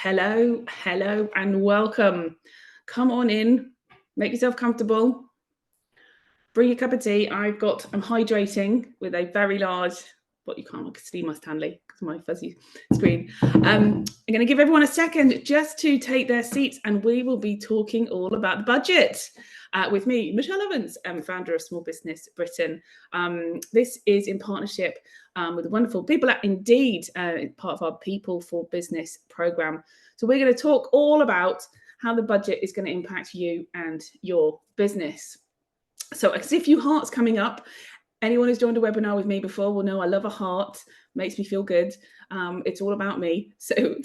Hello, and welcome. Come on in, make yourself comfortable, bring a cup of tea. I'm hydrating with a very large, what you can't see my Stanley because of my fuzzy screen. I'm going to give everyone a second just to take their seats, and we will be talking all about the budget. With me, Michelle Ovens, founder of Small Business Britain. This is in partnership with the wonderful people at Indeed, part of our People for Business programme. So we're going to talk all about how the budget is going to impact you and your business. So I see a few hearts coming up. Anyone who's joined a webinar with me before will know I love a heart. Makes me feel good. It's all about me. So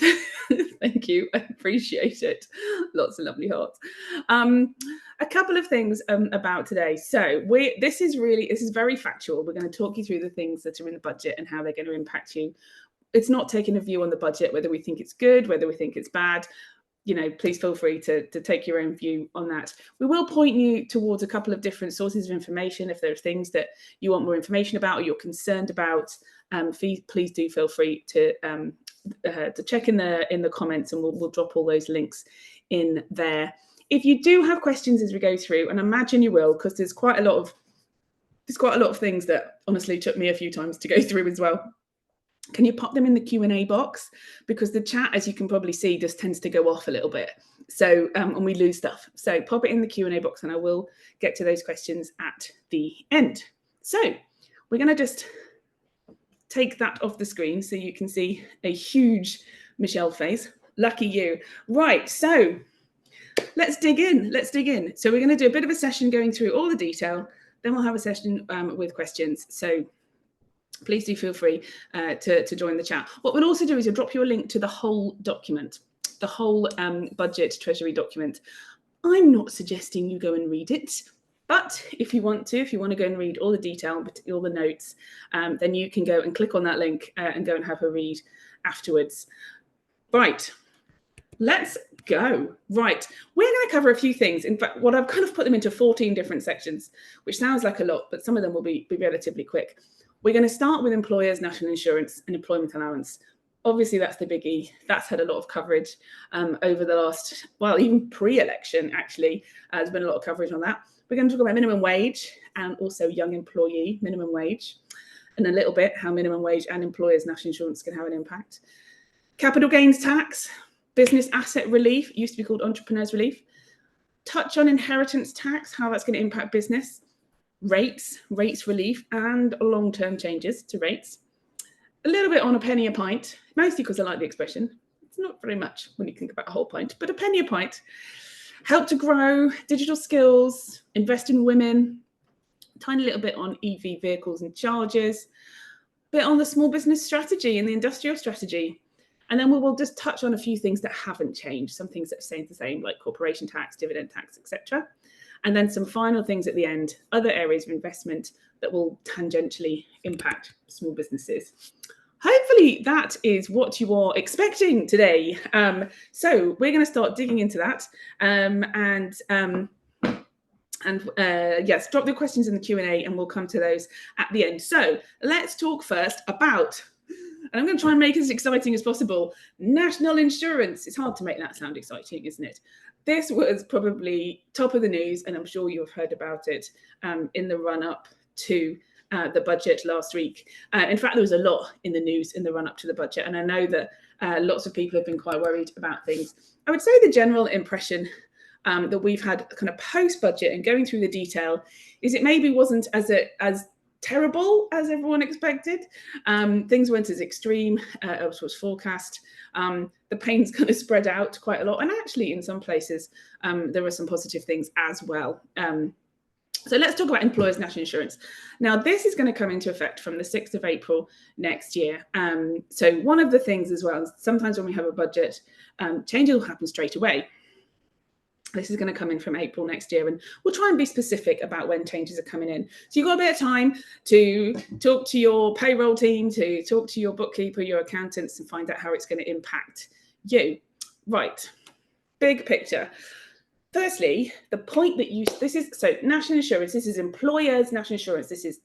thank you. I appreciate it. Lots of lovely hearts. A couple of things about today. So this is very factual. We're going to talk you through the things that are in the budget and how they're going to impact you. It's not taking a view on the budget, whether we think it's good, whether we think it's bad. Please feel free to take your own view on that. We will point you towards a couple of different sources of information. If there are things that you want more information about or you're concerned about, please do feel free to check in the comments, and we'll drop all those links in there. If you do have questions as we go through, and I imagine you will, because there's quite a lot of things that honestly took me a few times to go through as well. Can you pop them in the Q&A box? Because the chat, as you can probably see, just tends to go off a little bit. So, and we lose stuff. So pop it in the Q&A box and I will get to those questions at the end. So we're going to just take that off the screen so you can see a huge Michelle face. Lucky you. Right, so let's dig in. So we're going to do a bit of a session going through all the detail. Then we'll have a session with questions. So please do feel free to join the chat. What we'll also do is we'll drop you a link to the whole document, the whole budget treasury document. I'm not suggesting you go and read it, but if you want to go and read all the detail, all the notes, then you can go and click on that link and go and have a read afterwards. Right, let's go. Right, we're going to cover a few things. In fact, what I've kind of put them into 14 different sections, which sounds like a lot, but some of them will be relatively quick. We're going to start with employers' national insurance and employment allowance. Obviously, that's the biggie. That's had a lot of coverage over the last, well, even pre-election, actually. There's been a lot of coverage on that. We're going to talk about minimum wage and also young employee minimum wage, and a little bit how minimum wage and employers' national insurance can have an impact. Capital gains tax, business asset relief, used to be called entrepreneurs relief. Touch on inheritance tax, how that's going to impact business. Rates relief, and long-term changes to rates. A little bit on a penny a pint, mostly because I like the expression. It's not very much when you think about a whole pint, but a penny a pint. Help to grow, digital skills, invest in women, tiny little bit on EV vehicles and chargers, bit on the small business strategy and the industrial strategy. And then we will just touch on a few things that haven't changed, some things that have stayed the same, like corporation tax, dividend tax, etc. And then some final things at the end, other areas of investment that will tangentially impact small businesses. Hopefully that is what you are expecting today. So we're going to start digging into that. Yes, drop the questions in the Q&A and we'll come to those at the end. So let's talk first about, and I'm going to try and make it as exciting as possible, national insurance. It's hard to make that sound exciting, isn't it? This was probably top of the news, and I'm sure you've heard about it in the run-up to the budget last week. In fact, there was a lot in the news in the run-up to the budget, and I know that lots of people have been quite worried about things. I would say the general impression that we've had kind of post-budget and going through the detail is it maybe wasn't as terrible as everyone expected. Things weren't as extreme as was forecast. The pain's kind of spread out quite a lot. And actually, in some places, there were some positive things as well. So let's talk about employers' national insurance. Now, this is going to come into effect from the 6th of April next year. So one of the things as well, sometimes when we have a budget, changes will happen straight away. This is going to come in from April next year, and we'll try and be specific about when changes are coming in. So you've got a bit of time to talk to your payroll team, to talk to your bookkeeper, your accountants, and find out how it's going to impact you. Right, big picture. Firstly, the point that this is, so national insurance, this is employers' national insurance. This is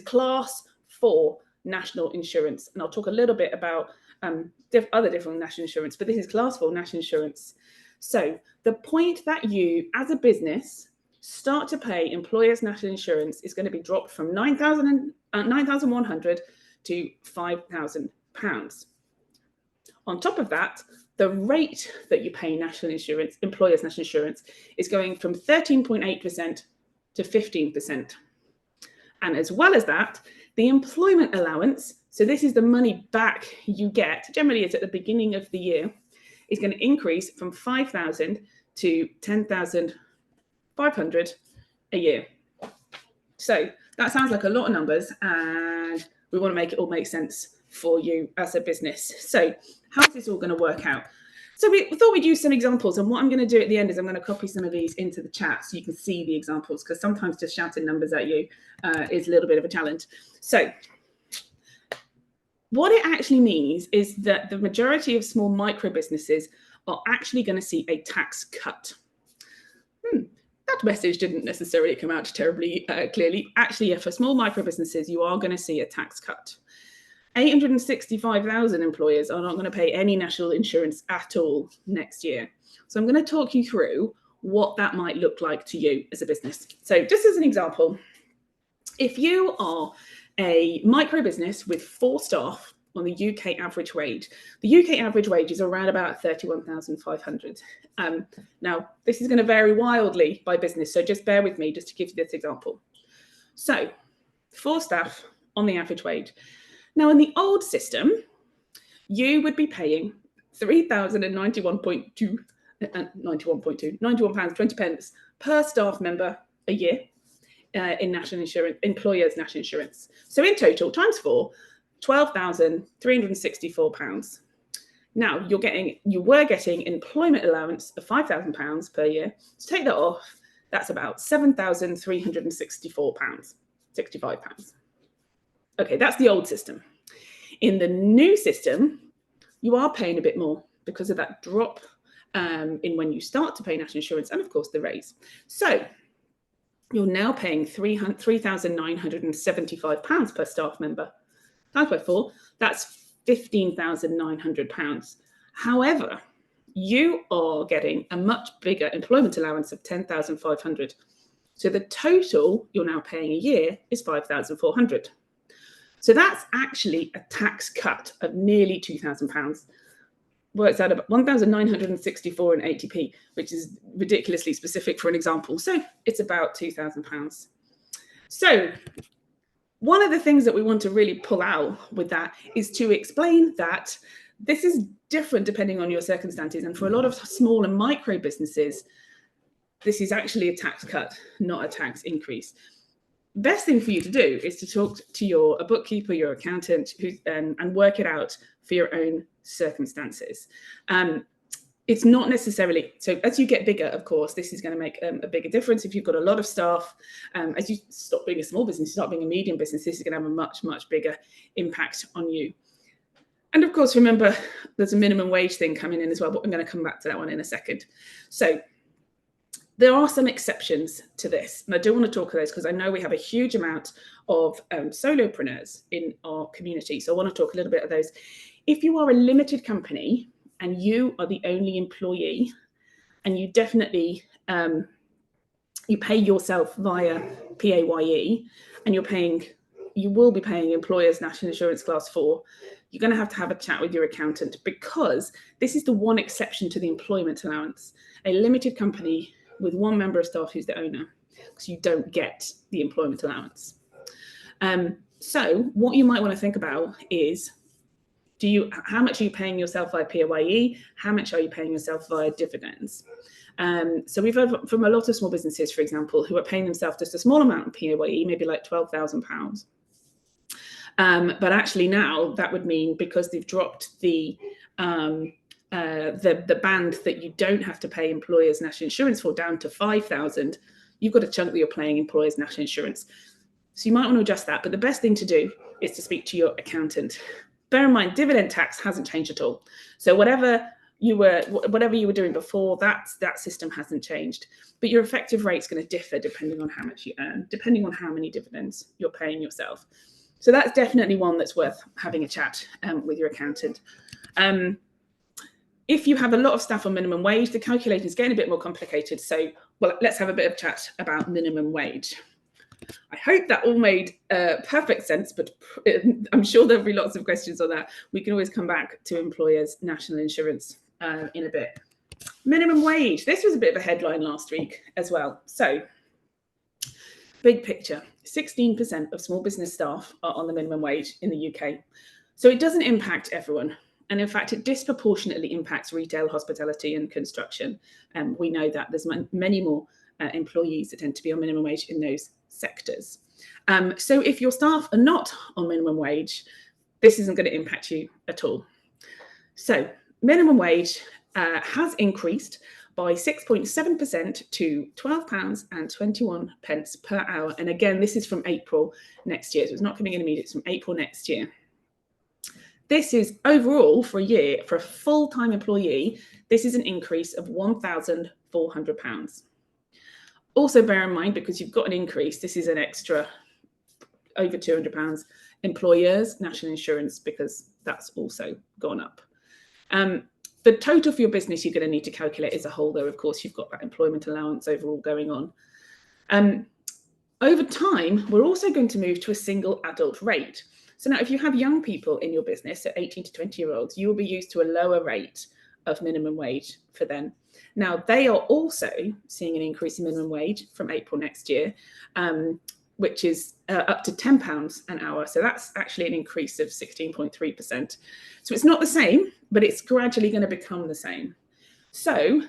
class 4 national insurance. And I'll talk a little bit about other different national insurance, but this is class 4 national insurance. So the point that you, as a business, start to pay employers' national insurance is going to be dropped from £9,100 to £5,000. On top of that, the rate that you pay national insurance, employers' national insurance, is going from 13.8% to 15%. And as well as that, the employment allowance, so this is the money back you get, generally it's at the beginning of the year, is going to increase from 5,000 to 10,500 a year. So that sounds like a lot of numbers, and we want to make it all make sense for you as a business. So how's this all going to work out? So we thought we'd use some examples, and what I'm going to do at the end is I'm going to copy some of these into the chat so you can see the examples, because sometimes just shouting numbers at you is a little bit of a challenge. So what it actually means is that the majority of small micro businesses are actually going to see a tax cut. That message didn't necessarily come out terribly clearly. Actually, for small micro businesses, you are going to see a tax cut. 865,000 employers are not going to pay any national insurance at all next year. So I'm going to talk you through what that might look like to you as a business. So just as an example, if you are a micro business with 4 staff on the UK average wage, the UK average wage is around about 31,500. Now, this is going to vary wildly by business, so just bear with me just to give you this example. So 4 staff on the average wage. Now, in the old system, you would be paying £91.20 per staff member a year in national insurance, employers' national insurance. So in total, times 4, £12,364. Now, you were getting employment allowance of £5,000 per year. To take that off, that's about £7,364.65. Okay, that's the old system. In the new system, you are paying a bit more because of that drop in when you start to pay national insurance and, of course, the raise. So you're now paying £3,975 per staff member. Times by 4, that's £15,900. However, you are getting a much bigger employment allowance of £10,500. So the total you're now paying a year is £5,400. So that's actually a tax cut of nearly £2,000. Works out about 1,964.80p, which is ridiculously specific for an example. So it's about £2,000. So one of the things that we want to really pull out with that is to explain that this is different depending on your circumstances. And for a lot of small and micro businesses, this is actually a tax cut, not a tax increase. Best thing for you to do is to talk to a bookkeeper, your accountant, and work it out for your own circumstances. It's not necessarily, so as you get bigger, of course, this is going to make a bigger difference. If you've got a lot of staff, as you stop being a small business, start being a medium business, this is going to have a much, much bigger impact on you. And of course, remember, there's a minimum wage thing coming in as well, but I'm going to come back to that one in a second. So there are some exceptions to this, and I do want to talk about those because I know we have a huge amount of solopreneurs in our community. So I want to talk a little bit of those. If you are a limited company and you are the only employee, and you definitely you pay yourself via PAYE, and you will be paying employers' national insurance class 4, you're going to have a chat with your accountant, because this is the one exception to the employment allowance. A limited company with 1 member of staff who's the owner, because you don't get the employment allowance. So what you might want to think about is, how much are you paying yourself via PAYE? How much are you paying yourself via dividends? So we've heard from a lot of small businesses, for example, who are paying themselves just a small amount of PAYE, maybe like £12,000. But actually now that would mean, because they've dropped the band that you don't have to pay employers' national insurance for down to 5,000, you've got a chunk that you're paying employers' national insurance. So you might want to adjust that. But the best thing to do is to speak to your accountant. Bear in mind, dividend tax hasn't changed at all. So whatever you were doing before, that system hasn't changed. But your effective rate is going to differ depending on how much you earn, depending on how many dividends you're paying yourself. So that's definitely one that's worth having a chat with your accountant. If you have a lot of staff on minimum wage, the calculation is getting a bit more complicated. So, well, let's have a bit of chat about minimum wage. I hope that all made perfect sense, but I'm sure there'll be lots of questions on that. We can always come back to employers' national insurance in a bit. Minimum wage. This was a bit of a headline last week as well. So, big picture, 16% of small business staff are on the minimum wage in the UK. So it doesn't impact everyone. And in fact, it disproportionately impacts retail, hospitality and construction. We know that there's many more employees that tend to be on minimum wage in those sectors. So if your staff are not on minimum wage, this isn't going to impact you at all. So minimum wage has increased by 6.7% to £12.21 per hour. And again, this is from April next year. So it's not coming in immediately, it's from April next year. This is overall for a year, for a full-time employee, this is an increase of £1,400. Also bear in mind, because you've got an increase, this is an extra over £200 employers' national insurance, because that's also gone up. The total for your business you're going to need to calculate as a whole, though, of course, you've got that employment allowance overall going on. Over time, we're also going to move to a single adult rate. So now if you have young people in your business, so 18 to 20-year-olds, you will be used to a lower rate of minimum wage for them. Now, they are also seeing an increase in minimum wage from April next year, which is up to £10 an hour. So that's actually an increase of 16.3%. So it's not the same, but it's gradually going to become the same. So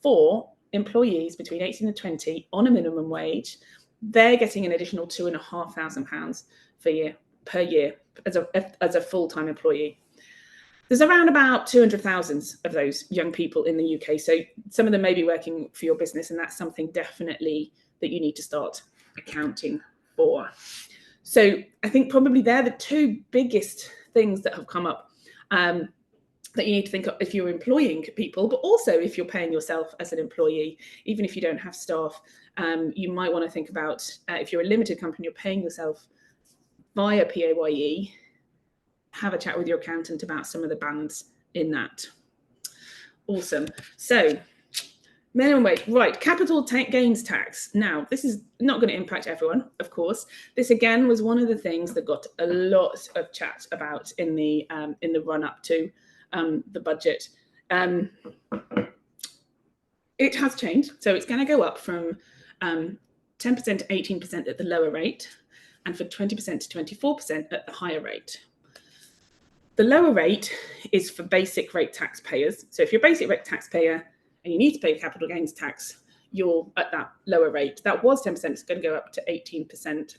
for employees between 18 and 20 on a minimum wage, they're getting an additional £2,500 per year as a full-time employee. There's around about 200,000 of those young people in the UK. So some of them may be working for your business, and that's something definitely that you need to start accounting for. So I think probably they're the two biggest things that have come up that you need to think of if you're employing people, but also if you're paying yourself as an employee. Even if you don't have staff, you might want to think about if you're a limited company, you're paying yourself via PAYE, have a chat with your accountant about some of the bands in that. Awesome. So minimum wage, right, capital gains tax. Now, this is not going to impact everyone, of course. This, again, was one of the things that got a lot of chat about in the run-up to the budget. It has changed. So it's going to go up from 10% to 18% at the lower rate, and for 20% to 24% at the higher rate. The lower rate is for basic rate taxpayers. So if you're a basic rate taxpayer and you need to pay capital gains tax, you're at that lower rate. That was 10%, it's going to go up to 18%.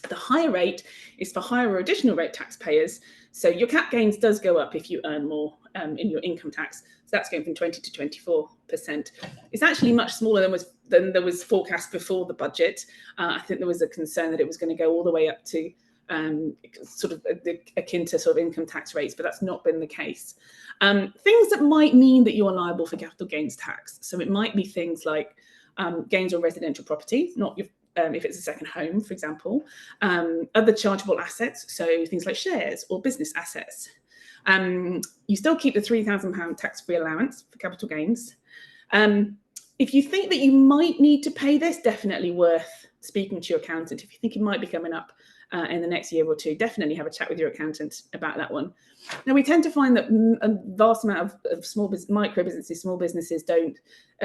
The higher rate is for higher or additional rate taxpayers. So your cap gains does go up if you earn more in your income tax. So that's going from 20 to 24%. It's actually much smaller than there was forecast before the budget. I think there was a concern that it was going to go all the way up to sort of akin to sort of income tax rates, but that's not been the case. Things that might mean that you are liable for capital gains tax. So it might be things like gains on residential property, not your if it's a second home, for example, other chargeable assets, so things like shares or business assets. You still keep the £3,000 tax-free allowance for capital gains. If you think that you might need to pay this, definitely worth speaking to your accountant. If you think it might be coming up in the next year or two, definitely have a chat with your accountant about that one. Now, we tend to find that a vast amount of micro businesses, small businesses don't,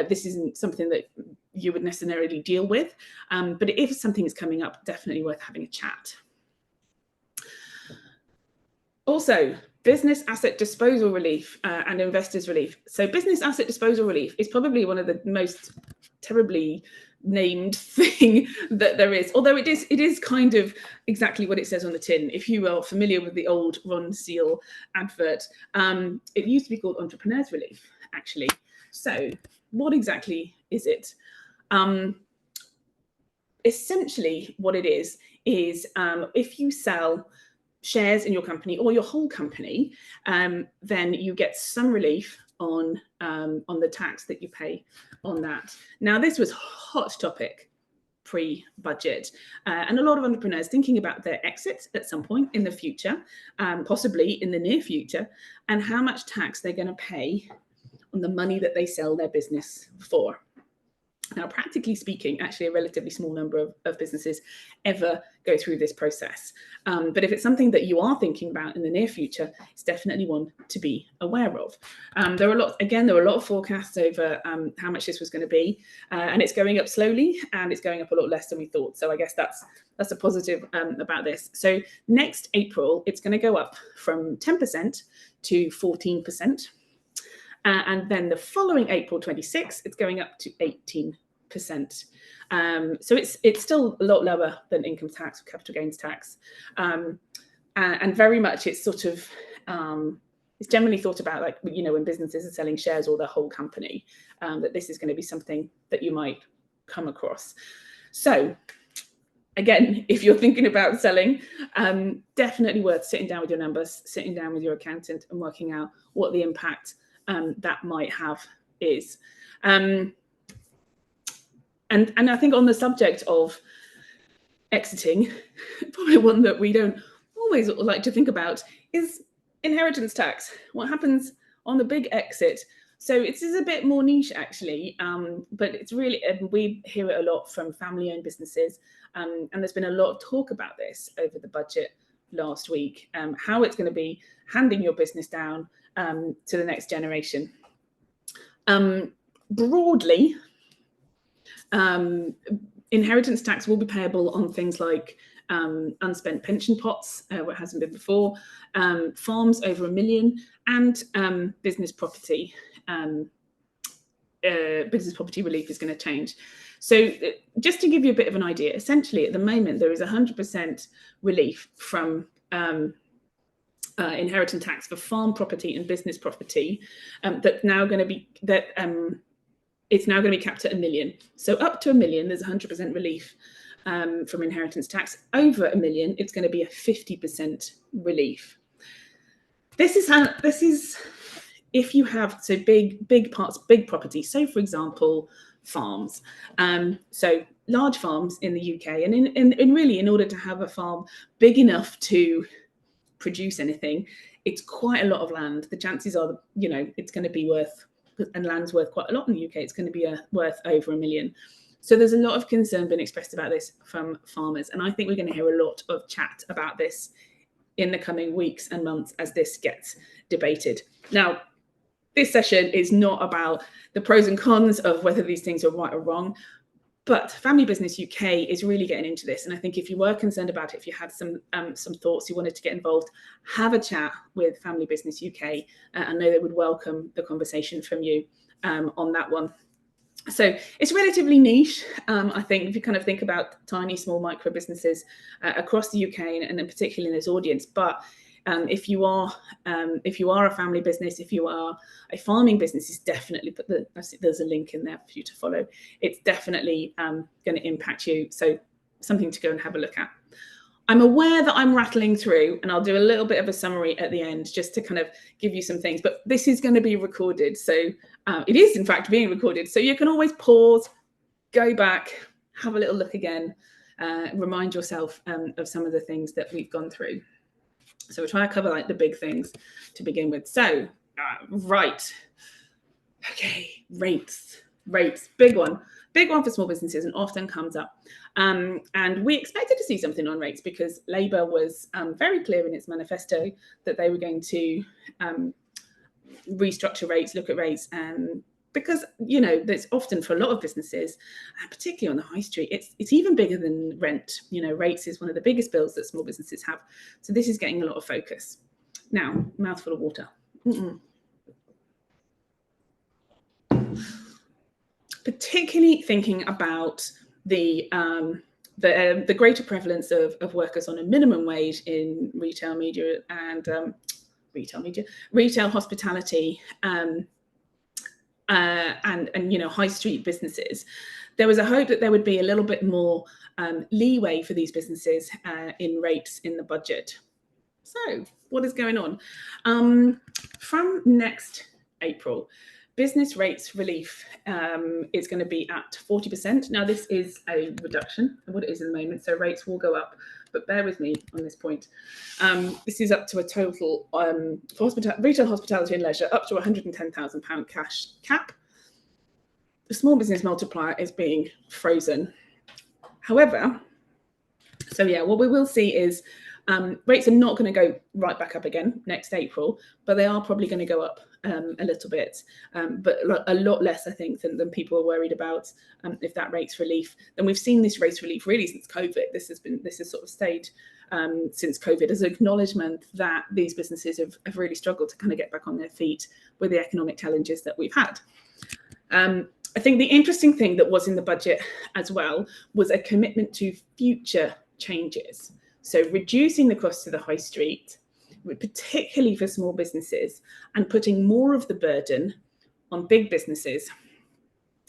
this isn't something that you would necessarily deal with, but if something is coming up, definitely worth having a chat. Also, business asset disposal relief and investors relief. So business asset disposal relief is probably one of the most terribly named thing that there is, although it is kind of exactly what it says on the tin. If you are familiar with the old Ron Seal advert, it used to be called entrepreneurs relief, actually. So what exactly is it? Essentially what it is if you sell shares in your company or your whole company, then you get some relief on the tax that you pay on that. Now, this was a hot topic pre-budget, and a lot of entrepreneurs thinking about their exit at some point in the future, possibly in the near future, and how much tax they're going to pay on the money that they sell their business for. Now, practically speaking, actually a relatively small number of businesses ever go through this process. But if it's something that you are thinking about in the near future, it's definitely one to be aware of. There are a lot of forecasts over how much this was going to be, and it's going up slowly, and it's going up a lot less than we thought. So I guess that's a positive about this. So next April, it's going to go up from 10% to 14%. And then the following April 26, it's going up to 18%. So it's still a lot lower than income tax or capital gains tax. And very much it's sort of, it's generally thought about like, you know, when businesses are selling shares or their whole company, that this is going to be something that you might come across. So again, if you're thinking about selling, definitely worth sitting down with your numbers, sitting down with your accountant and working out what the impact that might have is. And I think on the subject of exiting, probably one that we don't always like to think about is inheritance tax. What happens on the big exit? So it is a bit more niche actually, but it's really, we hear it a lot from family-owned businesses, and there's been a lot of talk about this over the budget last week, how it's going to be handing your business down to the next generation. Broadly, inheritance tax will be payable on things like unspent pension pots, what hasn't been before, farms over $1 million, and business property. Business property relief is going to change. So just to give you a bit of an idea, essentially at the moment there is 100% relief from inheritance tax for farm property and business property, that's now going to be it's now going to be capped at $1 million. So up to $1 million, there's 100% relief from inheritance tax. Over $1 million, it's going to be a 50% relief. This is if you have big property. So for example, farms. So large farms in the UK, and really in order to have a farm big enough to produce anything, it's quite a lot of land. The chances are, you know, it's going to be worth, and land's worth quite a lot in the UK, it's going to be worth over $1 million. So there's a lot of concern being expressed about this from farmers, and I think we're going to hear a lot of chat about this in the coming weeks and months as this gets debated. Now, this session is not about the pros and cons of whether these things are right or wrong, but Family Business UK is really getting into this. And I think if you were concerned about it, if you had some thoughts, you wanted to get involved, have a chat with Family Business UK. I know they would welcome the conversation from you on that one. So it's relatively niche. I think if you kind of think about tiny, small micro businesses across the UK, and then particularly in this audience, but if you are a family business, if you are a farming business, it's definitely there's a link in there for you to follow. It's definitely going to impact you. So something to go and have a look at. I'm aware that I'm rattling through, and I'll do a little bit of a summary at the end just to kind of give you some things, but this is going to be recorded. So it is in fact being recorded. So you can always pause, go back, have a little look again, remind yourself of some of the things that we've gone through. So we'll try to cover like the big things to begin with. So, right. Okay, rates, big one for small businesses and often comes up. And we expected to see something on rates because Labour was very clear in its manifesto that they were going to restructure rates, look at rates, because, you know, there's often for a lot of businesses, particularly on the high street, it's even bigger than rent. You know, rates is one of the biggest bills that small businesses have. So this is getting a lot of focus. Now, mouthful of water. Particularly thinking about the greater prevalence of workers on a minimum wage in retail media and retail hospitality, and you know, high street businesses. There was a hope that there would be a little bit more leeway for these businesses in rates in the budget. So what is going on? From next April, business rates relief is going to be at 40%. Now, this is a reduction of what it is in the moment, so rates will go up, but bear with me on this point. This is up to a total for retail, hospitality and leisure, up to £110,000 cash cap. The small business multiplier is being frozen. However, so yeah, what we will see is rates are not going to go right back up again next April, but they are probably going to go up a little bit, but a lot less, I think, than people are worried about if that rates relief. And we've seen this rates relief really since COVID. This has sort of stayed since COVID as an acknowledgement that these businesses have really struggled to kind of get back on their feet with the economic challenges that we've had. I think the interesting thing that was in the budget as well was a commitment to future changes. So reducing the cost to the high street, particularly for small businesses, and putting more of the burden on big businesses.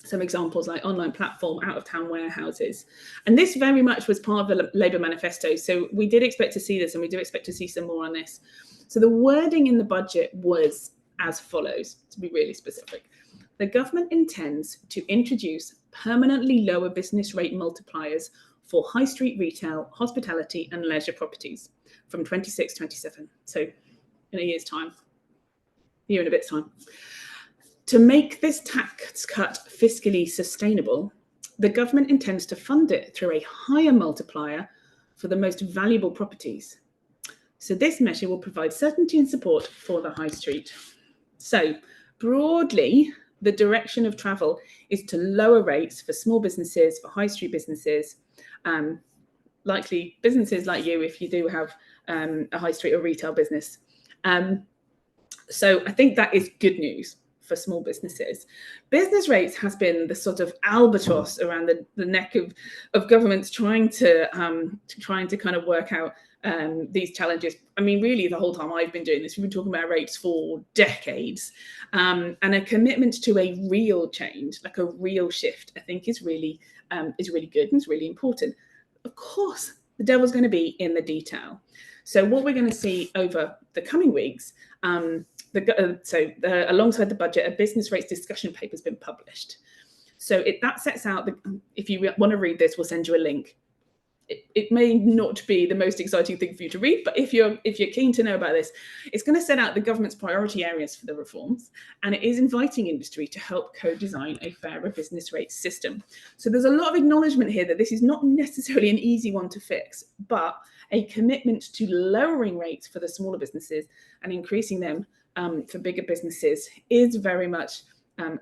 Some examples like online platform, out-of-town warehouses. And this very much was part of the Labour manifesto. So we did expect to see this, and we do expect to see some more on this. So the wording in the budget was as follows, to be really specific. The government intends to introduce permanently lower business rate multipliers for high street retail, hospitality and leisure properties from 26-27. So in a year's time, a year and a bit's time. To make this tax cut fiscally sustainable, the government intends to fund it through a higher multiplier for the most valuable properties. So this measure will provide certainty and support for the high street. So broadly, the direction of travel is to lower rates for small businesses, for high street businesses, likely businesses like you if you do have a high street or retail business. So I think that is good news for small businesses. Business rates has been the sort of albatross around the neck of governments trying to kind of work out these challenges. I mean, really, the whole time I've been doing this, we've been talking about rates for decades, and a commitment to a real change, like a real shift, I think is really good and is really important. Of course, the devil's going to be in the detail. So what we're going to see over the coming weeks, alongside the budget, a business rates discussion paper has been published. So that sets out, if you want to read this, we'll send you a link. It may not be the most exciting thing for you to read, but if you're keen to know about this, it's going to set out the government's priority areas for the reforms, and it is inviting industry to help co-design a fairer business rates system. So there's a lot of acknowledgement here that this is not necessarily an easy one to fix, but a commitment to lowering rates for the smaller businesses and increasing them for bigger businesses is very much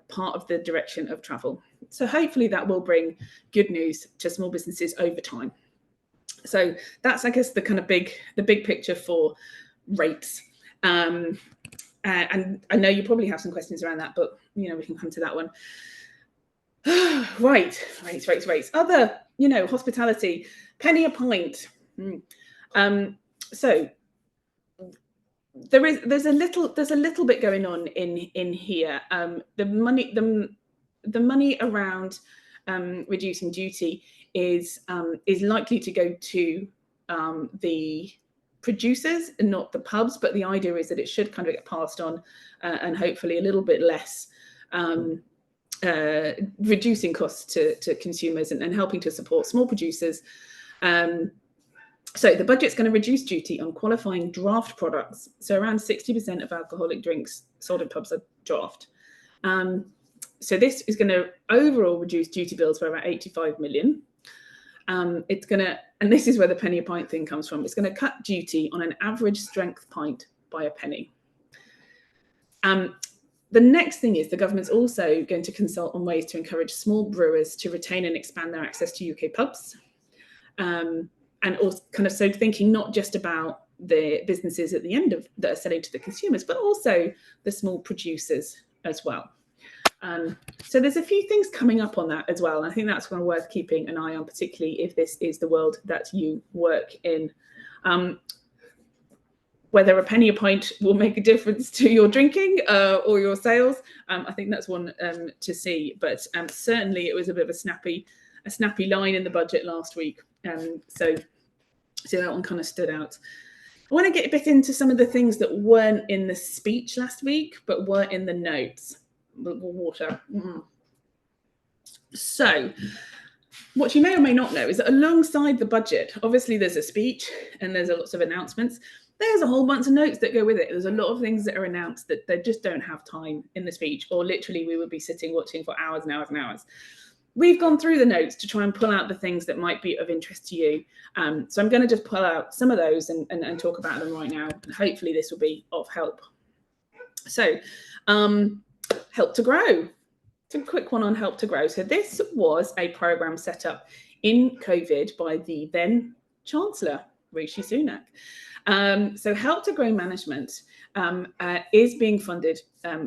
part of the direction of travel. So hopefully that will bring good news to small businesses over time. So that's, I guess, the big picture for rates. And I know you probably have some questions around that, but we can come to that one. Right, rates. Other, hospitality, penny a pint. So there's a little bit going on in here. The money around reducing duty is likely to go to the producers and not the pubs, but the idea is that it should kind of get passed on and hopefully a little bit less reducing costs to consumers and helping to support small producers. So the budget's going to reduce duty on qualifying draft products. So around 60% of alcoholic drinks sold in pubs are draft. So this is going to overall reduce duty bills by about 85 million. It's going to, and this is where the penny a pint thing comes from, it's going to cut duty on an average strength pint by a penny. The next thing is the government's also going to consult on ways to encourage small brewers to retain and expand their access to UK pubs. And also kind of so thinking not just about the businesses at the end of that are selling to the consumers, but also the small producers as well. So there's a few things coming up on that as well. And I think that's one worth keeping an eye on, particularly if this is the world that you work in. Whether a penny a pint will make a difference to your drinking or your sales, I think that's one to see. But certainly it was a bit of a snappy line in the budget last week. So that one kind of stood out. I want to get a bit into some of the things that weren't in the speech last week, but were in the notes. water. So what you may or may not know is that alongside the budget, obviously there's a speech and there's lots of announcements. There's a whole bunch of notes that go with it. There's a lot of things that are announced that they just don't have time in the speech, or literally we would be sitting watching for hours and hours and hours. We've gone through the notes to try and pull out the things that might be of interest to you. So I'm going to just pull out some of those and talk about them right now. And hopefully this will be of help. So help to grow. It's a quick one on help to grow. So this was a program set up in COVID by the then Chancellor, Rishi Sunak. So help to grow management is being funded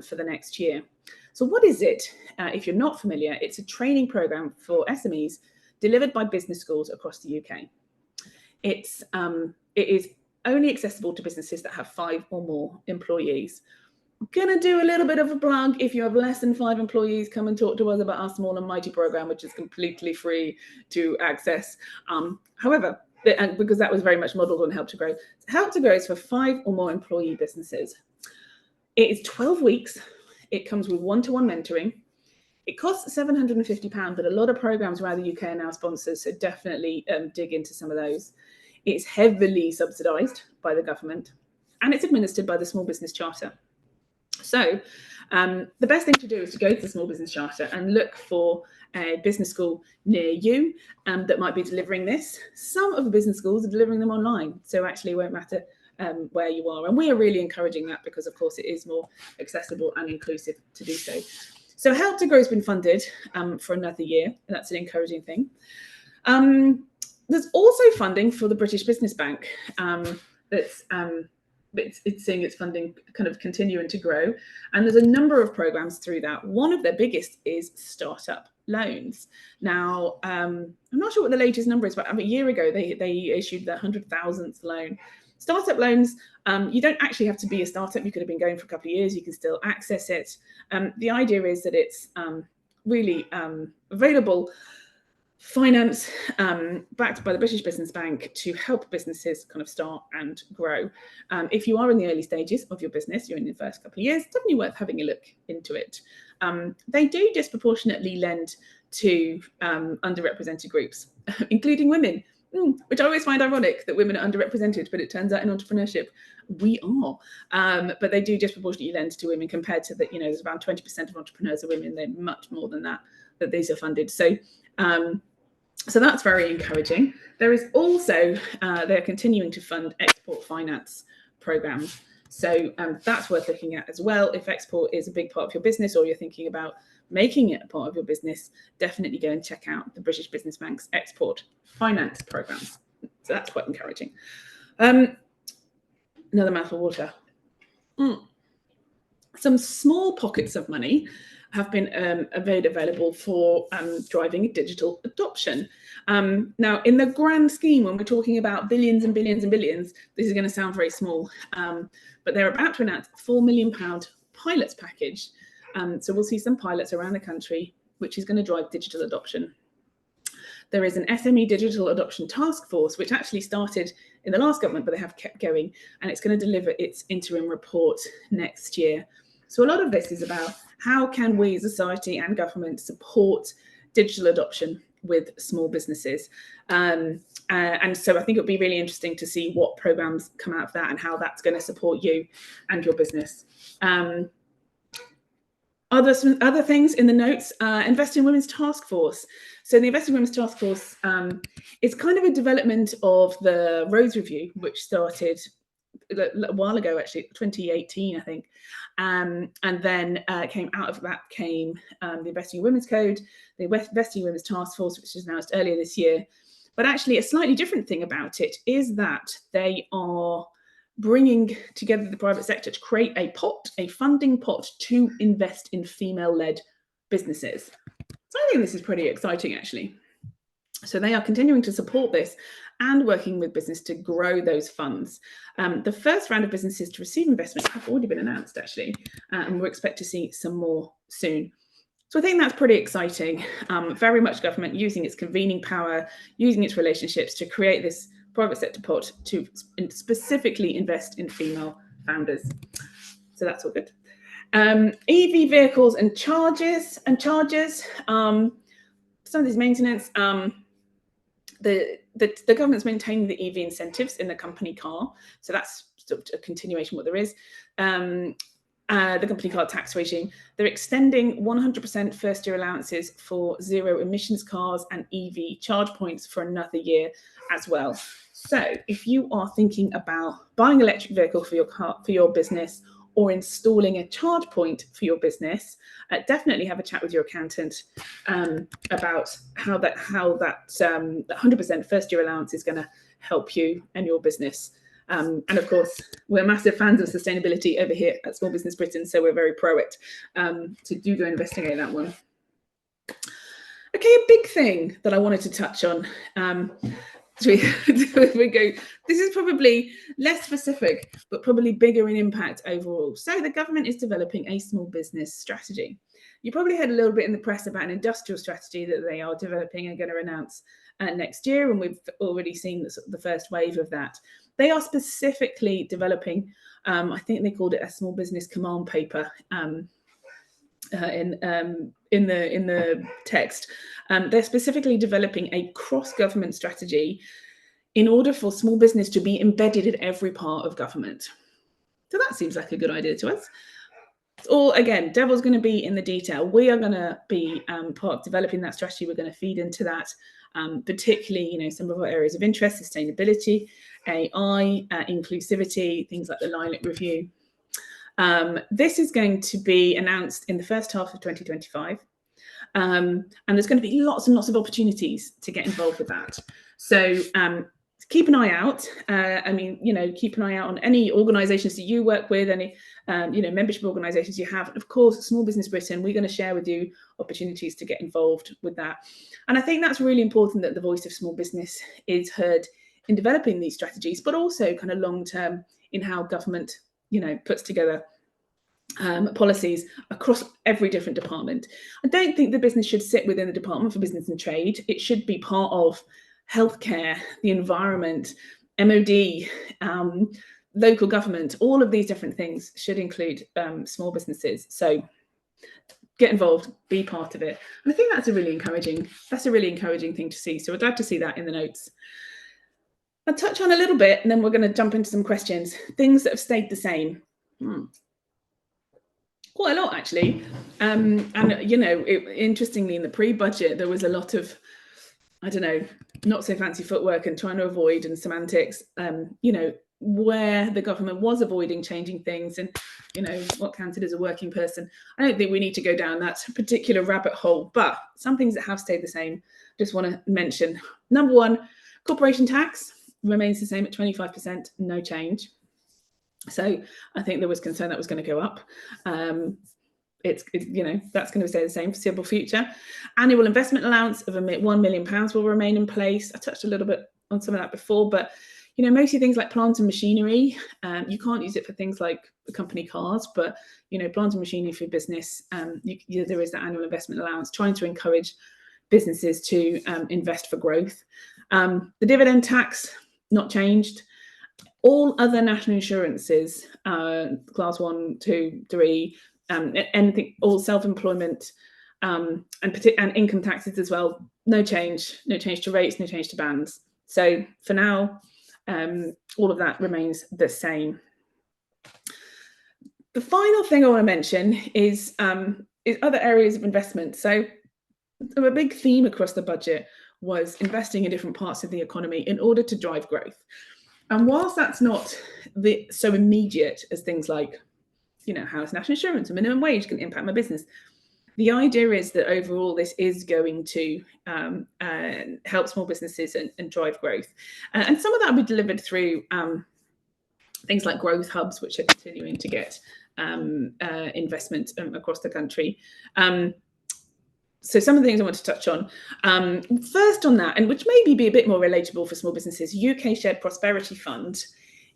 for the next year. So what is it? If you're not familiar, it's a training program for SMEs delivered by business schools across the UK. It is only accessible to businesses that have 5 or more employees. I'm going to do a little bit of a plug. If you have less than 5 employees, come and talk to us about our Small and Mighty program, which is completely free to access. However, because that was very much modeled on Help to Grow. Help to Grow is for 5 or more employee businesses. It is 12 weeks. It comes with one-to-one mentoring. It costs £750, but a lot of programs around the UK are now sponsors, so definitely dig into some of those. It's heavily subsidised by the government, and it's administered by the Small Business Charter. So the best thing to do is to go to the Small Business Charter and look for a business school near you that might be delivering this. Some of the business schools are delivering them online, so actually it won't matter where you are. And we are really encouraging that because, of course, it is more accessible and inclusive to do so. So Help to Grow has been funded for another year, and that's an encouraging thing. There's also funding for the British Business Bank that's it's seeing its funding kind of continuing to grow. And there's a number of programs through that. One of their biggest is startup loans. Now, I'm not sure what the latest number is, but a year ago, they issued the 100,000th loan. Startup loans, you don't actually have to be a startup. You could have been going for a couple of years. You can still access it. The idea is that it's really available finance backed by the British Business Bank to help businesses kind of start and grow. If you are in the early stages of your business, you're in the first couple of years, it's definitely worth having a look into it. They do disproportionately lend to underrepresented groups, including women, which I always find ironic that women are underrepresented, but it turns out in entrepreneurship, we are. But they do disproportionately lend to women compared to that, there's around 20% of entrepreneurs are women. They're much more than that these are funded. So that's very encouraging. There is also, they're continuing to fund export finance programs. So that's worth looking at as well. If export is a big part of your business or you're thinking about making it a part of your business, definitely go and check out the British Business Bank's export finance programs. So that's quite encouraging. Another mouthful of water. Some small pockets of money have been made available for driving digital adoption. Now, in the grand scheme, when we're talking about billions and billions and billions, this is going to sound very small, but they're about to announce a £4 million pilots package. So we'll see some pilots around the country, which is going to drive digital adoption. There is an SME digital adoption task force, which actually started in the last government, but they have kept going, and it's going to deliver its interim report next year. So a lot of this is about how can we as a society and government support digital adoption with small businesses. And so I think it would be really interesting to see what programs come out of that and how that's going to support you and your business. Other things in the notes, Invest in Women's Task Force. So the Invest in Women's Task Force is kind of a development of the Rose Review, which started a while ago, actually, 2018, I think. And then came out of that came the Investing in Women's Code, the Investing in Women's Task Force, which was announced earlier this year. But actually, a slightly different thing about it is that they are bringing together the private sector to create a funding pot to invest in female-led businesses. So I think this is pretty exciting, actually. So they are continuing to support this and working with business to grow those funds. The first round of businesses to receive investment have already been announced, actually, and we'll expect to see some more soon. So I think that's pretty exciting. Very much government using its convening power, using its relationships to create this private sector pot to specifically invest in female founders. So that's all good. EV vehicles and chargers. Some of these maintenance. The government's maintaining the EV incentives in the company car, so that's sort of a continuation of what there is. The company car tax regime. They're extending 100% first-year allowances for zero emissions cars and EV charge points for another year as well. So if you are thinking about buying an electric vehicle for your car, for your business, or installing a charge point for your business, definitely have a chat with your accountant about how that 100% first-year allowance is going to help you and your business. And of course, we're massive fans of sustainability over here at Small Business Britain, so we're very pro it. So do go investigate that one. Okay, a big thing that I wanted to touch on. So we go, this is probably less specific, but probably bigger in impact overall. So the government is developing a small business strategy. You probably heard a little bit in the press about an industrial strategy that they are developing and going to announce next year, and we've already seen the first wave of that. They are specifically developing, I think they called it a small business command paper in the text. They're specifically developing a cross-government strategy in order for small business to be embedded in every part of government. So that seems like a good idea to us. Or again, devil's going to be in the detail. We are going to be part of developing that strategy. We're going to feed into that, particularly, some of our areas of interest: sustainability, AI, inclusivity, things like the Lilac Review. This is going to be announced in the first half of 2025. And there's going to be lots and lots of opportunities to get involved with that. So keep an eye out. Keep an eye out on any organisations that you work with, any membership organisations you have. And of course, Small Business Britain, we're going to share with you opportunities to get involved with that. And I think that's really important, that the voice of small business is heard in developing these strategies, but also kind of long term in how government puts together policies across every different department. I don't think the business should sit within the Department for Business and Trade. It should be part of healthcare, the environment, MOD, local government. All of these different things should include small businesses. So get involved, be part of it. And I think that's a really encouraging thing to see. So I'd love to see that in the notes. I'll touch on a little bit, and then we're going to jump into some questions. Things that have stayed the same. Quite a lot, actually. Interestingly, in the pre-budget, there was a lot of, not so fancy footwork and trying to avoid and semantics, where the government was avoiding changing things and, what counted as a working person. I don't think we need to go down that particular rabbit hole, but some things that have stayed the same, just want to mention. Number one, corporation tax remains the same at 25%, no change. So I think there was concern that was going to go up. That's going to stay the same for the foreseeable future. Annual investment allowance of £1 million will remain in place. I touched a little bit on some of that before, but mostly things like plant and machinery. You can't use it for things like the company cars, but plant and machinery for business. There is that annual investment allowance, trying to encourage businesses to invest for growth. The dividend tax not changed. All other national insurances, class 1, 2, 3, anything, all self-employment and income taxes as well, no change to rates, no change to bands. So for now, all of that remains the same. The final thing I want to mention is other areas of investment. So a big theme across the budget was investing in different parts of the economy in order to drive growth. And whilst that's not so immediate as things like, how is national insurance and minimum wage going to impact my business, the idea is that overall this is going to help small businesses and drive growth. And some of that will be delivered through things like growth hubs, which are continuing to get investment across the country. So some of the things I want to touch on. First on that, and which maybe be a bit more relatable for small businesses, UK Shared Prosperity Fund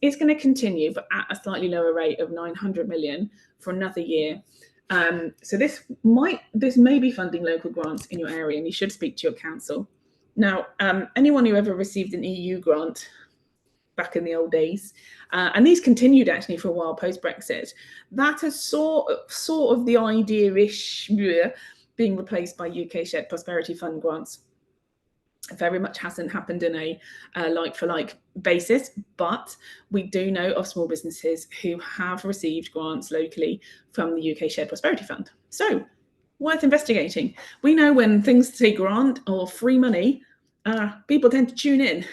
is going to continue, but at a slightly lower rate of 900 million for another year. So this may be funding local grants in your area, and you should speak to your council. Now, anyone who ever received an EU grant back in the old days. And these continued actually for a while post-Brexit. That is sort of the idea-ish being replaced by UK Shared Prosperity Fund grants. Very much hasn't happened in a like-for-like basis, but we do know of small businesses who have received grants locally from the UK Shared Prosperity Fund. So, worth investigating. We know when things say grant or free money, people tend to tune in.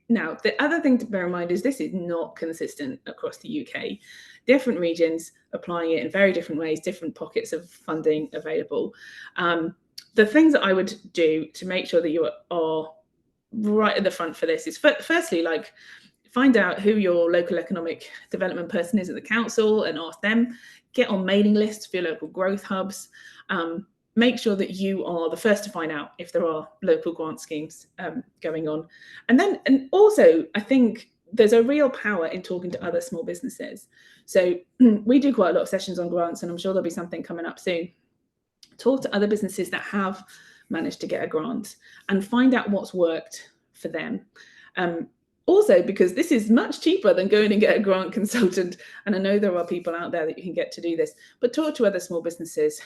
Now, the other thing to bear in mind is this is not consistent across the UK. Different regions applying it in very different ways, different pockets of funding available. The things that I would do to make sure that you are right at the front for this is firstly, like, find out who your local economic development person is at the council and ask them. Get on mailing lists for your local growth hubs. Make sure that you are the first to find out if there are local grant schemes going on. And also, I think there's a real power in talking to other small businesses. So we do quite a lot of sessions on grants, and I'm sure there'll be something coming up soon. Talk to other businesses that have managed to get a grant and find out what's worked for them. Also, because this is much cheaper than going and get a grant consultant. And I know there are people out there that you can get to do this, but talk to other small businesses.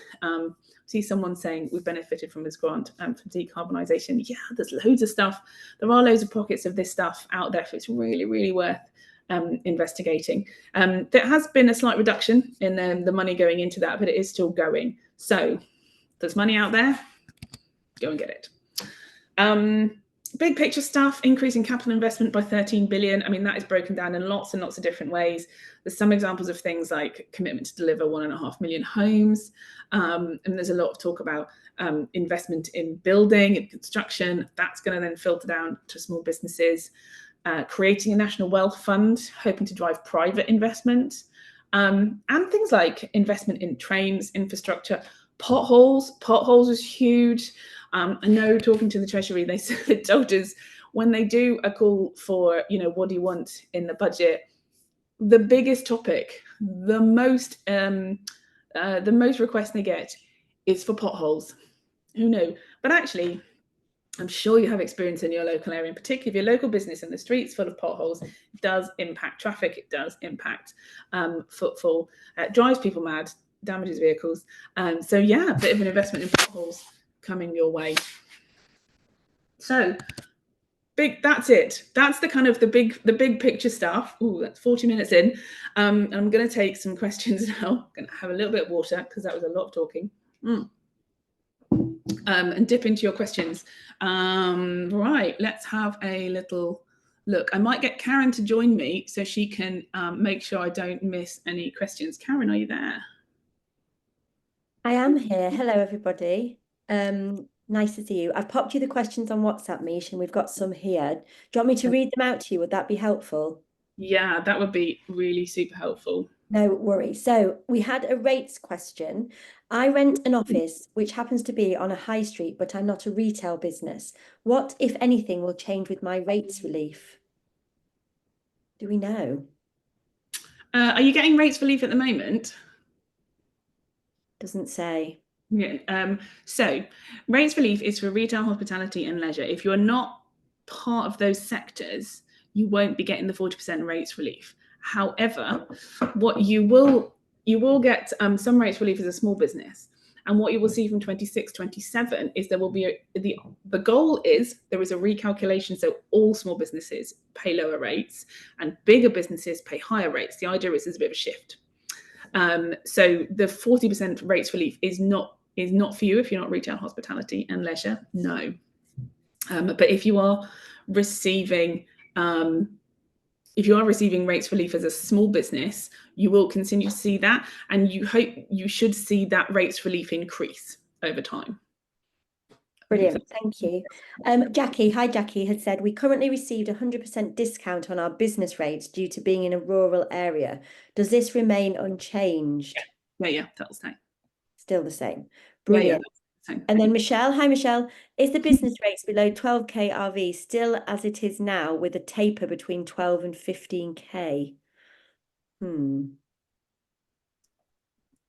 See someone saying we've benefited from this grant from decarbonisation. Yeah, there's loads of stuff. There are loads of pockets of this stuff out there. So it's really, really worth investigating. There has been a slight reduction in the money going into that, but it is still going. So there's money out there. Go and get it. Big picture stuff, increasing capital investment by 13 billion. I mean, that is broken down in lots and lots of different ways. There's some examples of things like commitment to deliver 1.5 million homes. And there's a lot of talk about investment in building and construction. That's going to then filter down to small businesses. Creating a national wealth fund, hoping to drive private investment. And things like investment in trains, infrastructure, potholes. Potholes is huge. I know, talking to the Treasury, they told us when they do a call for, what do you want in the budget, the biggest topic, the most requests they get is for potholes. Who knew? But actually, I'm sure you have experience in your local area, and particularly if your local business and the streets full of potholes, it does impact traffic, it does impact footfall, drives people mad, damages vehicles. So yeah, a bit of an investment in potholes coming your way. So that's it. That's the kind of the big picture stuff. Ooh, that's 40 minutes in. And I'm going to take some questions now. I'm going to have a little bit of water because that was a lot of talking. And dip into your questions. Right, let's have a little look. I might get Karen to join me so she can make sure I don't miss any questions. Karen, are you there? I am here. Hello, everybody. Nice to see you. I've popped you the questions on WhatsApp, Mish, and we've got some here. Do you want me to read them out to you? Would that be helpful? Yeah, that would be really super helpful. No worries. So we had a rates question. I rent an office, which happens to be on a high street, but I'm not a retail business. What, if anything, will change with my rates relief? Do we know? Are you getting rates relief at the moment? Doesn't say. Yeah. So rates relief is for retail, hospitality and leisure. If you're not part of those sectors, you won't be getting the 40% rates relief. However, what you will get some rates relief as a small business. And what you will see from 26, 27 is there will be the goal is there is a recalculation. So all small businesses pay lower rates and bigger businesses pay higher rates. The idea is there's a bit of a shift. So the 40% rates relief is not for you if you're not retail, hospitality and leisure. No. But if you are receiving rates relief as a small business, you will continue to see that, and you should see that rates relief increase over time. Brilliant, thank you. Jackie, hi Jackie, had said, we currently received 100% discount on our business rates due to being in a rural area. Does this remain unchanged? Yeah, that's the same. Still the same. Brilliant. Yeah, and then Michelle, hi Michelle, is the business rates below 12k RV still as it is now with a taper between 12 and 15k?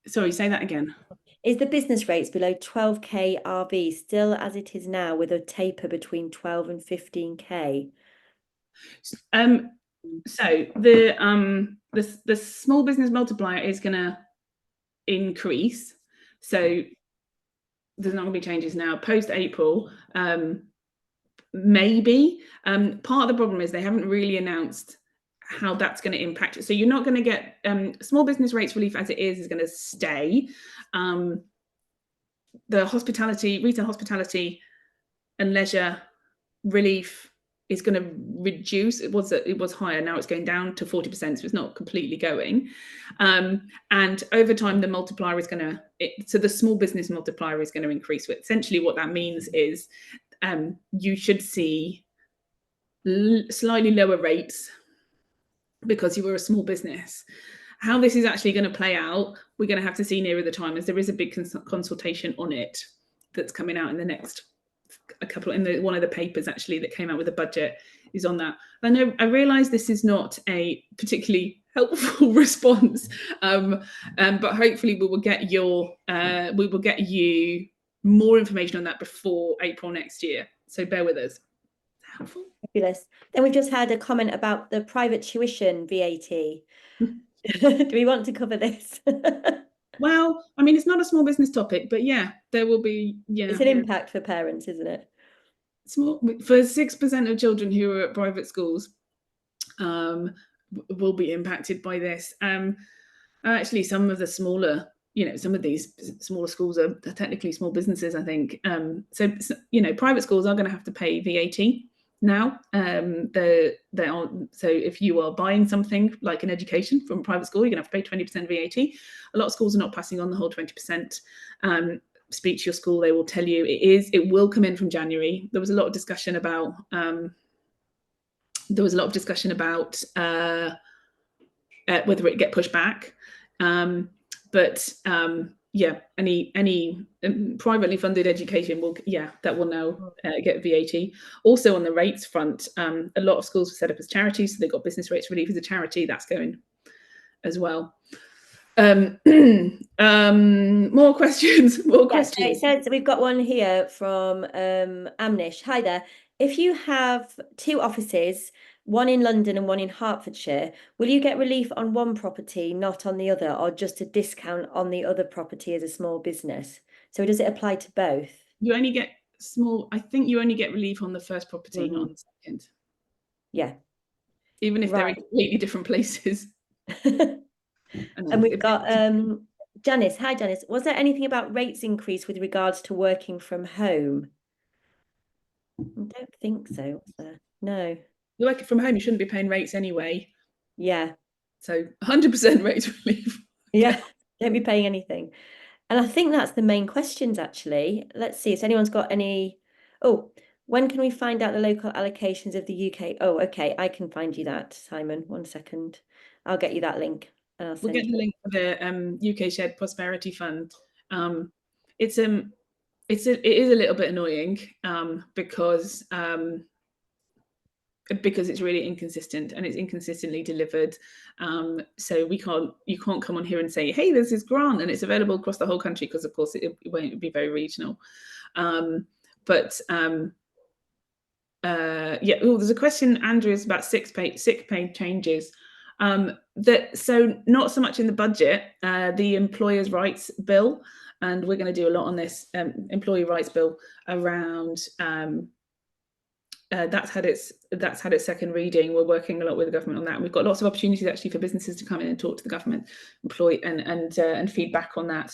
Sorry, say that again. Is the business rates below 12k RV still as it is now with a taper between 12 and 15k? So the small business multiplier is going to increase. So there's not going to be changes now. Post April, maybe. Part of the problem is they haven't really announced how that's going to impact it. So you're not going to get small business rates relief as it is going to stay. The hospitality, retail hospitality and leisure relief is going to reduce. It was higher, now it's going down to 40%, so it's not completely going. And over time, the multiplier is going to, so the small business multiplier is going to increase. But essentially what that means is you should see slightly lower rates because you were a small business. How this is actually going to play out, we're going to have to see nearer the time, as there is a big consultation on it that's coming out in the next one of the papers actually that came out with the budget is on that. I realise this is not a particularly helpful response, but hopefully we will get you more information on that before April next year. So bear with us. Helpful. Fabulous. Then we've just had a comment about the private tuition VAT. Do we want to cover this? Well, I mean, it's not a small business topic, but yeah, there will be. Yeah, it's an impact for parents, isn't it? Small for 6% of children who are at private schools will be impacted by this. Actually, some of the smaller, some of these smaller schools are technically small businesses, I think. So private schools are going to have to pay VAT now. So if you are buying something like an education from a private school, you're going to have to pay 20% VAT. A lot of schools are not passing on the whole 20%. Speak to your school, they will tell you it will come in from January. There was a lot of discussion about whether it get pushed back, but yeah, any privately funded education will now get VAT. Also on the rates front, a lot of schools were set up as charities, so they got business rates relief as a charity. That's going as well. More questions. It says we've got one here from Amnish. Hi there. If you have two offices, one in London and one in Hertfordshire, will you get relief on one property, not on the other, or just a discount on the other property as a small business? So does it apply to both? You only get I think you only get relief on the first property, not on the second. Yeah. Even if they're in completely different places. And we've got Janice. Hi, Janice. Was there anything about rates increase with regards to working from home? I don't think so. No. You're working from home, you shouldn't be paying rates anyway. Yeah. So 100% rates relief. Yeah, don't be paying anything. And I think that's the main questions, actually. Let's see if anyone's got any. Oh, when can we find out the local allocations of the UK? Oh, okay. I can find you that, Simon. 1 second. I'll get you that link. We'll get the link for the UK Shared Prosperity Fund. It is a little bit annoying because it's really inconsistent and it's inconsistently delivered. So you can't come on here and say, hey, there's this grant and it's available across the whole country, because of course it won't be very regional. There's a question, Andrew, is about sick pay changes. So not so much in the budget, the employers' rights bill, and we're going to do a lot on this employee rights bill around. That's had its second reading. We're working a lot with the government on that, and we've got lots of opportunities actually for businesses to come in and talk to the government, and feedback on that.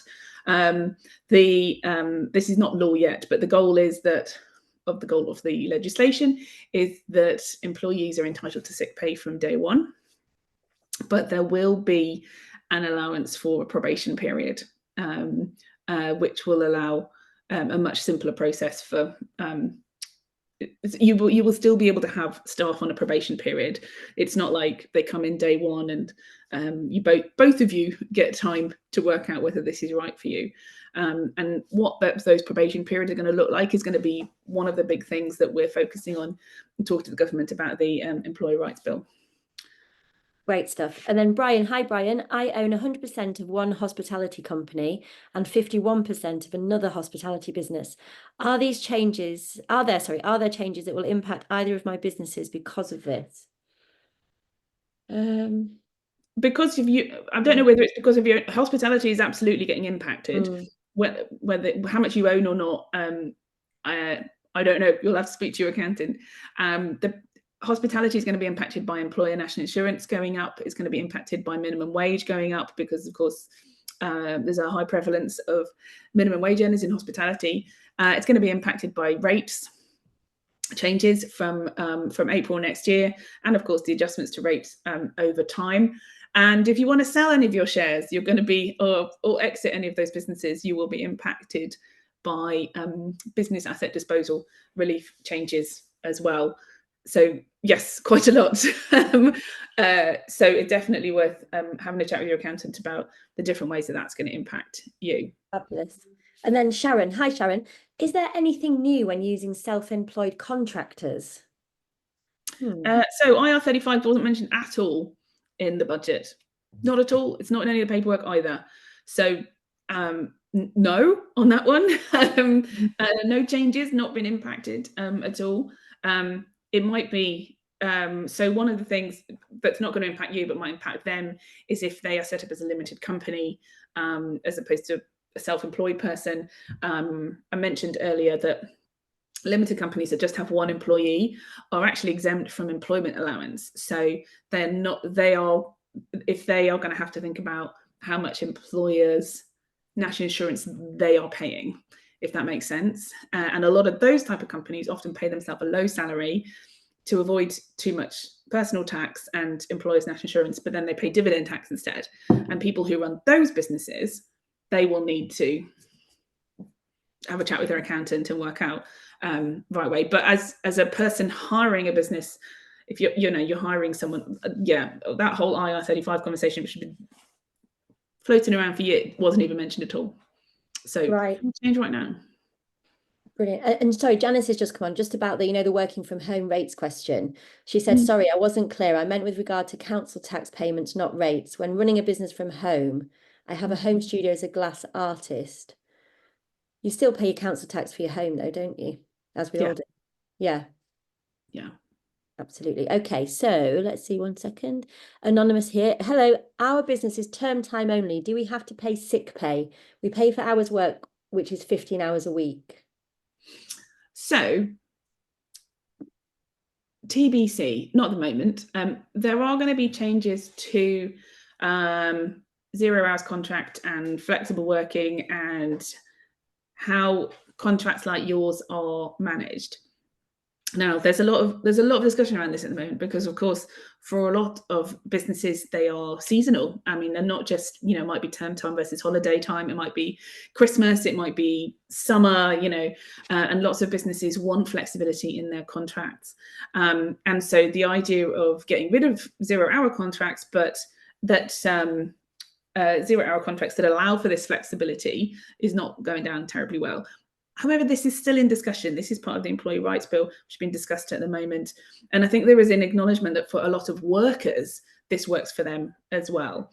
This is not law yet, but the goal of the legislation is that employees are entitled to sick pay from day one, but there will be an allowance for a probation period, which will allow a much simpler process for. You will still be able to have staff on a probation period. It's not like they come in day one and you both of you get time to work out whether this is right for you. And what those probation periods are going to look like is going to be one of the big things that we're focusing on and talking to the government about the employee rights bill. Great stuff. And then Brian, hi Brian, I own 100% of one hospitality company and 51% of another hospitality business. Are there changes that will impact either of my businesses because of this? Because of you, I don't know whether it's because of your hospitality is absolutely getting impacted. Mm. Whether how much you own or not, I don't know. You'll have to speak to your accountant. The hospitality is going to be impacted by employer national insurance going up. It's going to be impacted by minimum wage going up because, of course, there's a high prevalence of minimum wage earners in hospitality. It's going to be impacted by rates changes from April next year, and of course the adjustments to rates over time. And if you want to sell any of your shares, you're going to be or exit any of those businesses, you will be impacted by business asset disposal relief changes as well. So yes, quite a lot. So it's definitely worth having a chat with your accountant about the different ways that that's going to impact you. Fabulous. And then Sharon, hi Sharon, is there anything new when using self-employed contractors? So IR35 wasn't mentioned at all in the budget. Not at all. It's not in any of the paperwork either. So no on that one. No changes, not been impacted at all. It might be, so one of the things that's not going to impact you but might impact them is if they are set up as a limited company as opposed to a self-employed person. I mentioned earlier that limited companies that just have one employee are actually exempt from employment allowance. So if they are going to have to think about how much employers' national insurance they are paying, if that makes sense. And a lot of those type of companies often pay themselves a low salary to avoid too much personal tax and employers' national insurance, but then they pay dividend tax instead. And people who run those businesses, they will need to have a chat with their accountant and work out right way. But as a person hiring a business, if you're hiring someone, that whole IR35 conversation, which has been floating around for years, wasn't even mentioned at all. So right, change right now. Brilliant. And sorry, Janice has just come on just about the working from home rates question. She said, sorry, I wasn't clear. I meant with regard to council tax payments, not rates. When running a business from home, I have a home studio as a glass artist. You still pay your council tax for your home though, don't you? As we all do. Yeah. Yeah. Absolutely. Okay, so let's see 1 second. Anonymous here. Hello, our business is term time only. Do we have to pay sick pay? We pay for hours work, which is 15 hours a week. So TBC, not at the moment. There are going to be changes to 0 hours contract and flexible working and how contracts like yours are managed. Now, there's a lot of discussion around this at the moment because, of course, for a lot of businesses, they are seasonal. I mean, they're not just, might be term time versus holiday time. It might be Christmas. It might be summer, and lots of businesses want flexibility in their contracts. And so the idea of getting rid of 0 hour contracts, but that 0 hour contracts that allow for this flexibility is not going down terribly well. However, this is still in discussion. This is part of the employee rights bill, which is being discussed at the moment. And I think there is an acknowledgement that for a lot of workers, this works for them as well.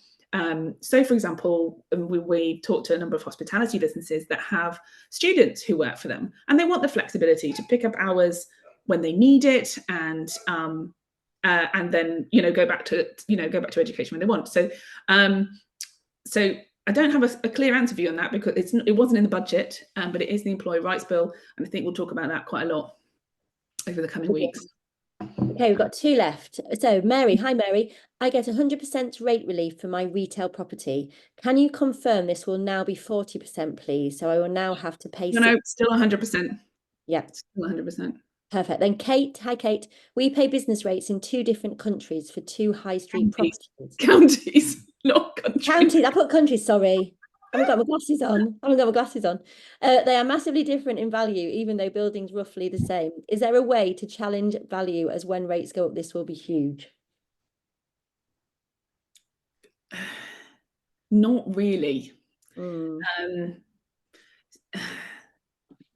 So, for example, we talked to a number of hospitality businesses that have students who work for them, and they want the flexibility to pick up hours when they need it, and then go back to education when they want. So, I don't have a clear answer for you on that because it wasn't in the budget, but it is the employee rights bill, and I think we'll talk about that quite a lot over the coming weeks. Okay, we've got 2 left. So Mary, hi Mary, I get 100% rate relief for my retail property. Can you confirm this will now be 40%, please? So I will now have to pay. No, still 100%. Yeah, still 100%. Perfect. Then Kate, hi Kate, we pay business rates in 2 different countries for 2 high street properties. Counties, not countries. Counties, I put countries, sorry. I haven't got my glasses on. They are massively different in value, even though buildings roughly the same. Is there a way to challenge value as when rates go up, this will be huge? Not really.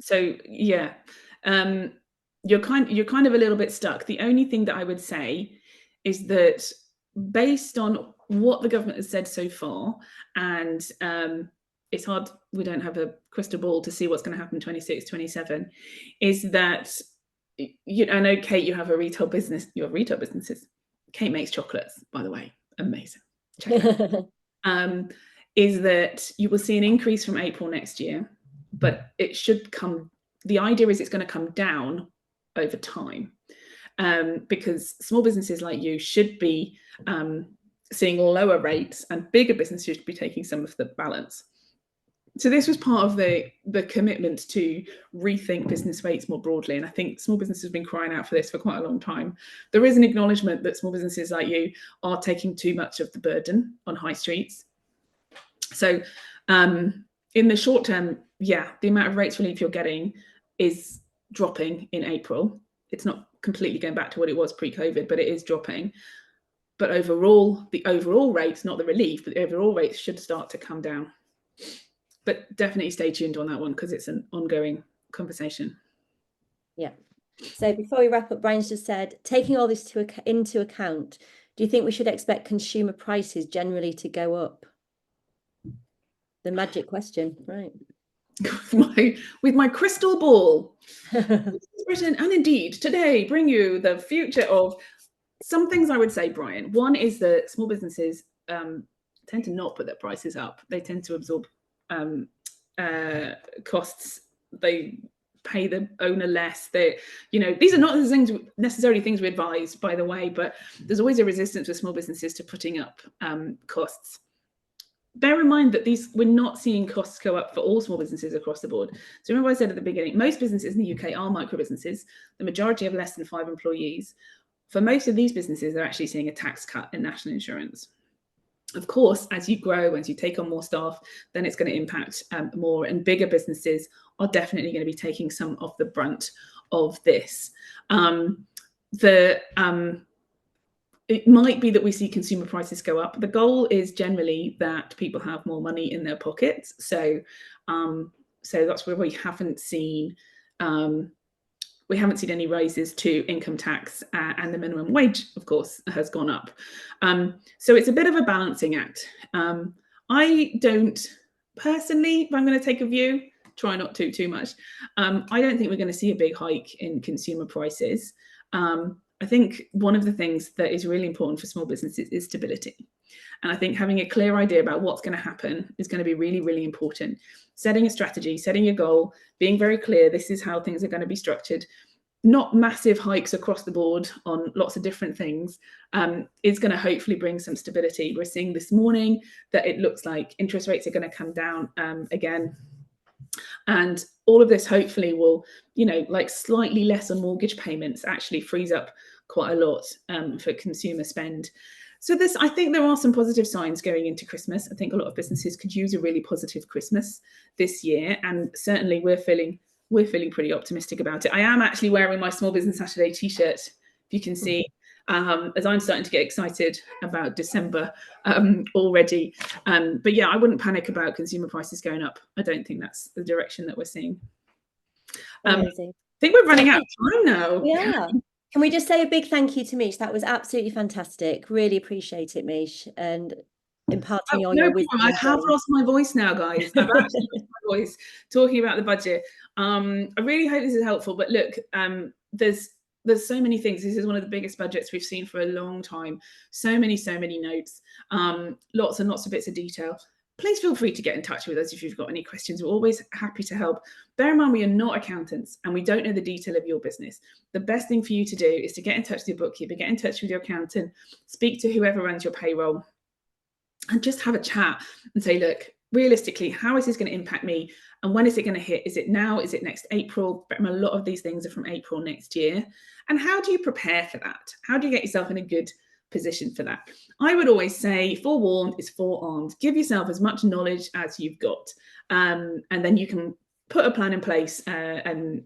So yeah, you're kind of a little bit stuck. The only thing that I would say is that based on what the government has said so far, and it's hard, we don't have a crystal ball to see what's going to happen 26, 27, is that, I know, Kate, you have a retail business, you have retail businesses. Kate makes chocolates, by the way, amazing. Check it out. Is that you will see an increase from April next year, but it should come, the idea is it's going to come down over time, because small businesses like you should be seeing lower rates, and bigger businesses should be taking some of the balance. So this was part of the commitment to rethink business rates more broadly. And I think small businesses have been crying out for this for quite a long time. There is an acknowledgement that small businesses like you are taking too much of the burden on high streets. So in the short term, yeah, the amount of rates relief you're getting is dropping in April. It's not completely going back to what it was pre-COVID, but it is dropping. But overall, the overall rates, not the relief, but the overall rates should start to come down. But definitely stay tuned on that one, because it's an ongoing conversation. Yeah. So before we wrap up, Brian's just said, taking all this into account, do you think we should expect consumer prices generally to go up? The magic question, right? with my crystal ball. Britain, and indeed today bring you the future of some things. I would say, Brian, one is that small businesses tend to not put their prices up. They tend to absorb costs. They pay the owner less. They, these are not the things necessarily things we advise, by the way, but there's always a resistance with small businesses to putting up costs. Bear in mind that we're not seeing costs go up for all small businesses across the board. So remember I said at the beginning, most businesses in the UK are micro businesses. The majority have less than 5 employees. For most of these businesses, they're actually seeing a tax cut in national insurance. Of course, as you grow, as you take on more staff, then it's going to impact more. And bigger businesses are definitely going to be taking some of the brunt of this. It might be that we see consumer prices go up. The goal is generally that people have more money in their pockets. So that's where we haven't seen any rises to income tax, and the minimum wage, of course, has gone up. So it's a bit of a balancing act. I don't personally, if I'm going to take a view, try not to too much. I don't think we're going to see a big hike in consumer prices. I think one of the things that is really important for small businesses is stability. And I think having a clear idea about what's going to happen is going to be really, really important. Setting a strategy, setting a goal, being very clear, this is how things are going to be structured. Not massive hikes across the board on lots of different things, is going to hopefully bring some stability. We're seeing this morning that it looks like interest rates are going to come down again. And all of this hopefully will, like slightly less on mortgage payments, actually frees up quite a lot for consumer spend. So I think there are some positive signs going into Christmas. I think a lot of businesses could use a really positive Christmas this year. And certainly we're feeling pretty optimistic about it. I am actually wearing my Small Business Saturday t-shirt, if you can see, as I'm starting to get excited about December already. But yeah, I wouldn't panic about consumer prices going up. I don't think that's the direction that we're seeing. I think we're running out of time now. Yeah. Can we just say a big thank you to Mish? That was absolutely fantastic. Really appreciate it, Mish, and imparting all your wisdom. I have lost my voice now, guys. I've actually lost my voice talking about the budget. I really hope this is helpful. But look, there's so many things. This is one of the biggest budgets we've seen for a long time. So many notes, lots and lots of bits of detail. Please feel free to get in touch with us if you've got any questions. We're always happy to help. Bear in mind, we are not accountants and we don't know the detail of your business. The best thing for you to do is to get in touch with your bookkeeper, get in touch with your accountant, speak to whoever runs your payroll, and just have a chat and say, look, realistically, how is this going to impact me? And when is it going to hit? Is it now? Is it next April? A lot of these things are from April next year. And how do you prepare for that? How do you get yourself in a good position for that? I would always say forewarned is forearmed. Give yourself as much knowledge as you've got. And then you can put a plan in place and,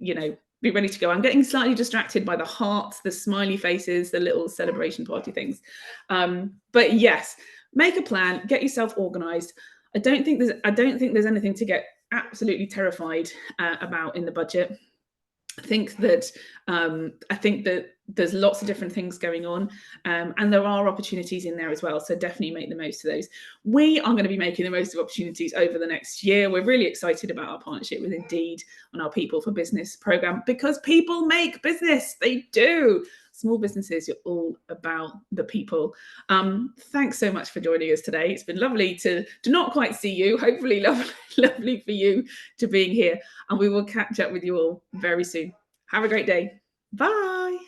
be ready to go. I'm getting slightly distracted by the hearts, the smiley faces, the little celebration party things. But yes, make a plan, get yourself organized. I don't think there's anything to get absolutely terrified about in the budget. I think that There's lots of different things going on, and there are opportunities in there as well. So definitely make the most of those. We are going to be making the most of opportunities over the next year. We're really excited about our partnership with Indeed on our People for Business program, because people make business. They do. Small businesses, you're all about the people. Thanks so much for joining us today. It's been lovely to not quite see you. Hopefully lovely for you to being here. And we will catch up with you all very soon. Have a great day. Bye.